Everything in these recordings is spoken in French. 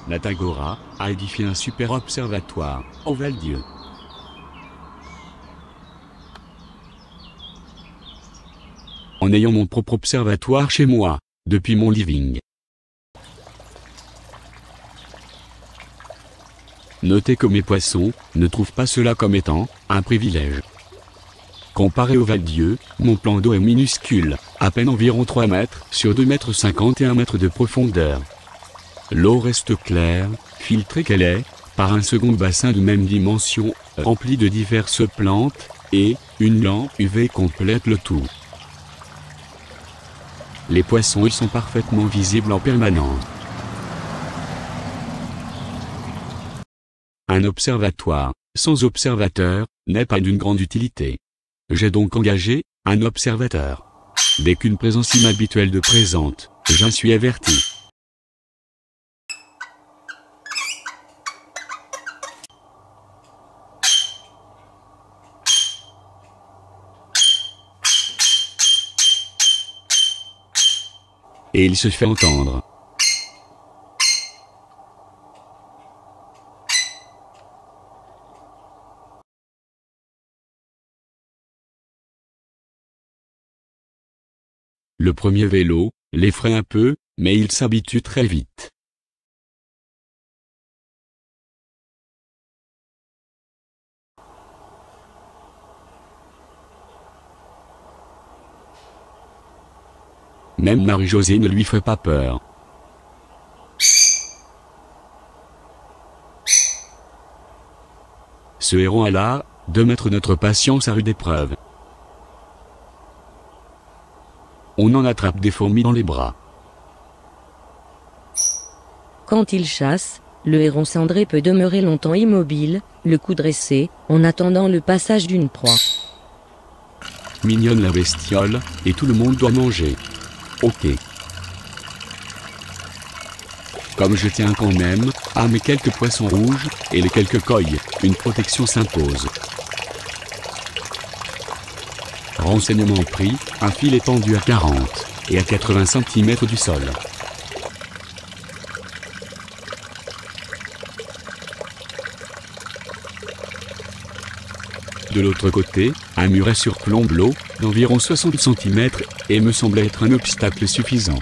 Natagora a édifié un super observatoire au Val-Dieu. En ayant mon propre observatoire chez moi, depuis mon living. Notez que mes poissons ne trouvent pas cela comme étant un privilège. Comparé au Val-Dieu, mon plan d'eau est minuscule, à peine environ 3 mètres sur 2 mètres 50 et 1 mètre de profondeur. L'eau reste claire, filtrée qu'elle est, par un second bassin de même dimension, rempli de diverses plantes, et une lampe UV complète le tout. Les poissons y sont parfaitement visibles en permanence. Un observatoire, sans observateur, n'est pas d'une grande utilité. J'ai donc engagé un observateur. Dès qu'une présence inhabituelle de présente, j'en suis averti. Et il se fait entendre. Le premier vélo l'effraie un peu, mais il s'habitue très vite. Même Marie-Josée ne lui fait pas peur. Ce héron a l'art de mettre notre patience à rude épreuve. On en attrape des fourmis dans les bras. Quand il chasse, le héron cendré peut demeurer longtemps immobile, le cou dressé, en attendant le passage d'une proie. Mignonne la bestiole, et tout le monde doit manger. Ok. Comme je tiens quand même à mes quelques poissons rouges, et les quelques coilles, une protection s'impose. Renseignement pris, un fil est tendu à 40 et à 80 cm du sol. De l'autre côté, un muret surplombe l'eau, d'environ 60 cm, et me semble être un obstacle suffisant.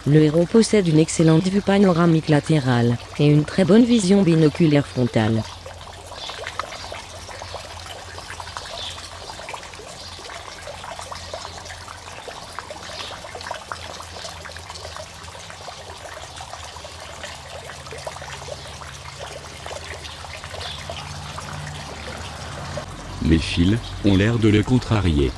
Le héron possède une excellente vue panoramique latérale, et une très bonne vision binoculaire frontale. Les fils ont l'air de le contrarier.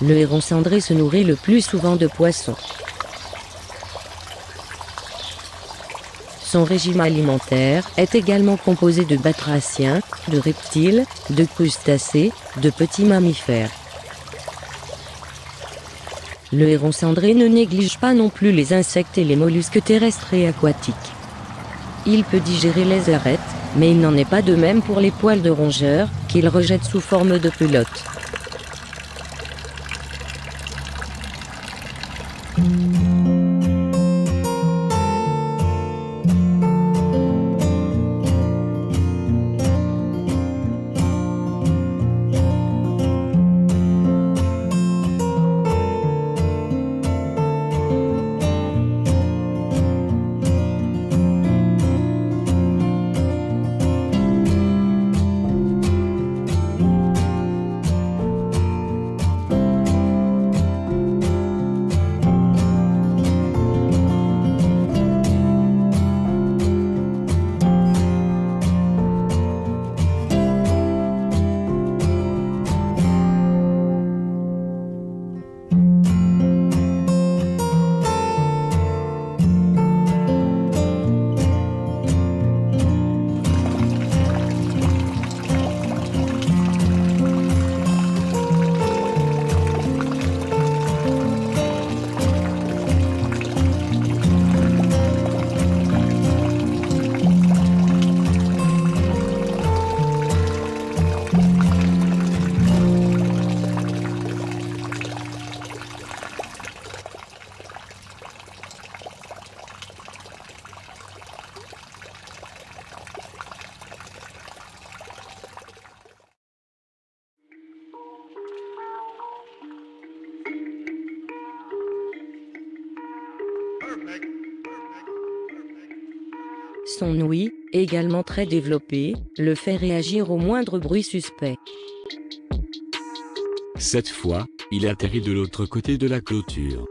Le héron cendré se nourrit le plus souvent de poissons. Son régime alimentaire est également composé de batraciens, de reptiles, de crustacés, de petits mammifères. Le héron cendré ne néglige pas non plus les insectes et les mollusques terrestres et aquatiques. Il peut digérer les arêtes, mais il n'en est pas de même pour les poils de rongeur, qu'il rejette sous forme de pelote. Son ouïe, également très développé, le fait réagir au moindre bruit suspect. Cette fois, il atterrit de l'autre côté de la clôture.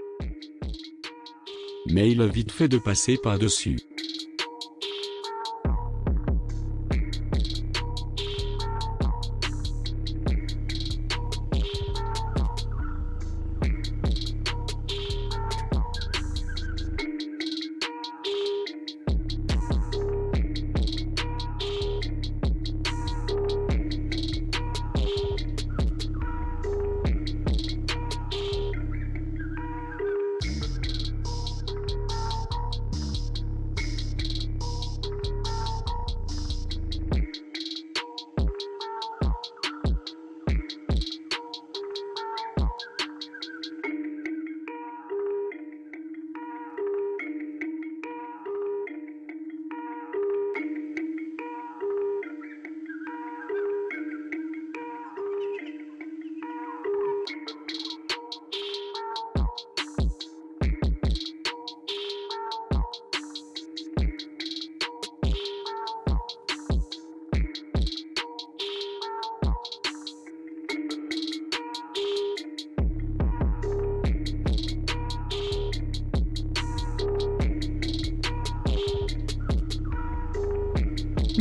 Mais il a vite fait de passer par-dessus.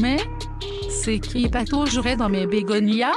Mais, c'est qui pas toujours dans mes bégonias?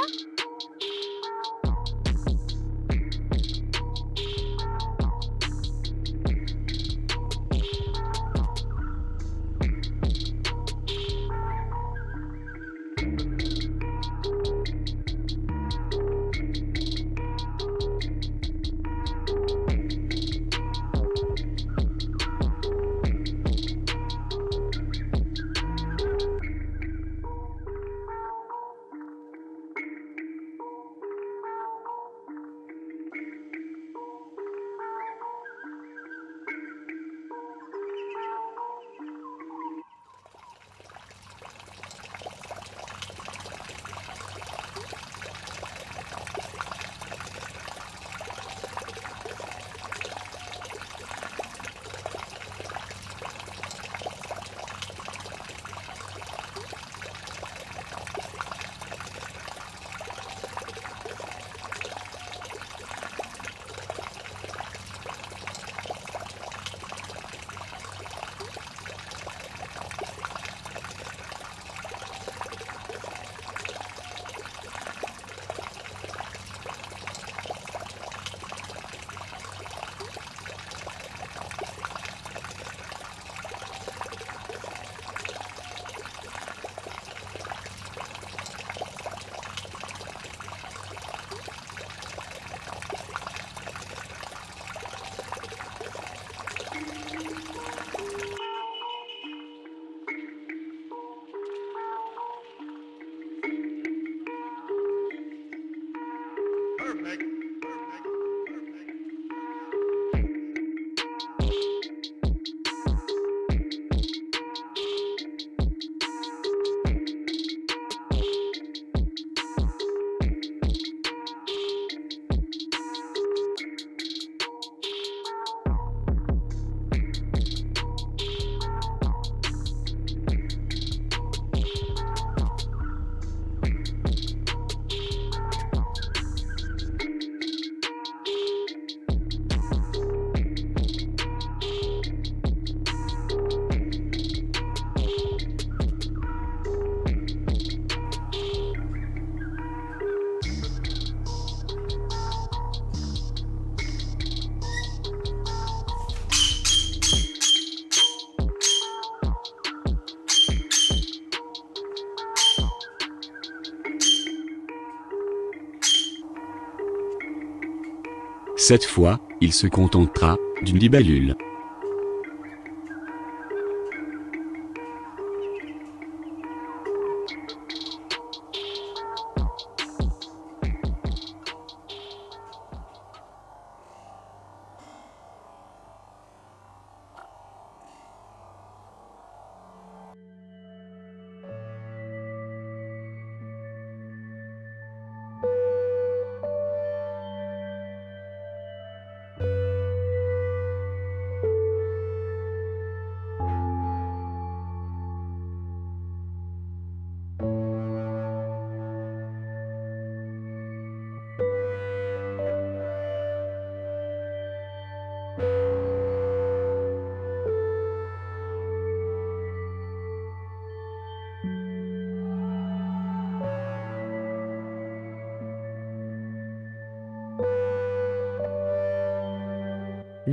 Cette fois, il se contentera d'une libellule.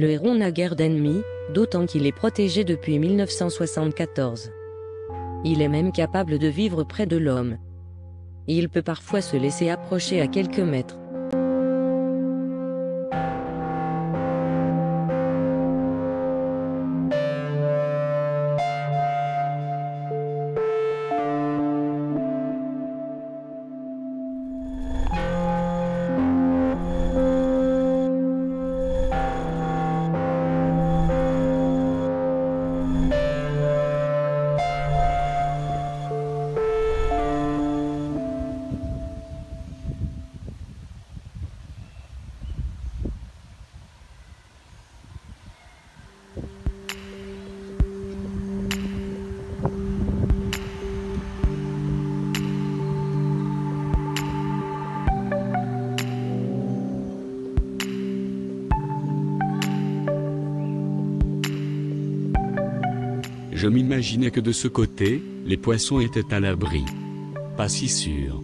Le héron n'a guère d'ennemis, d'autant qu'il est protégé depuis 1974. Il est même capable de vivre près de l'homme. Il peut parfois se laisser approcher à quelques mètres. Je m'imaginais que de ce côté, les poissons étaient à l'abri. Pas si sûr.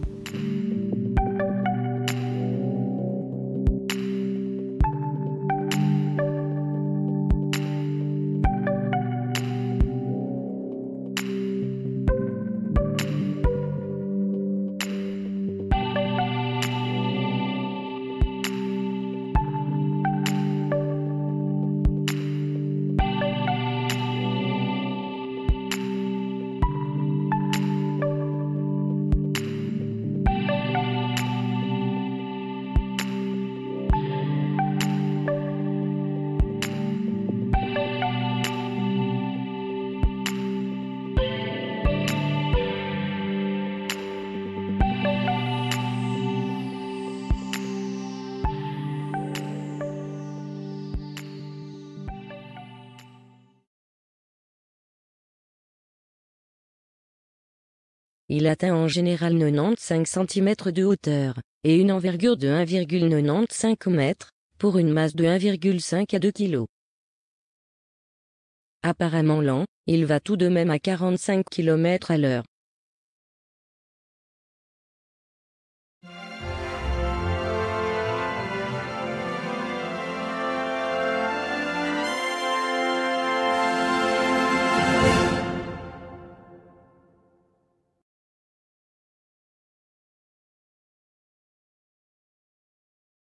Il atteint en général 95 cm de hauteur, et une envergure de 1,95 m, pour une masse de 1,5 à 2 kg. Apparemment lent, il va tout de même à 45 km à l'heure.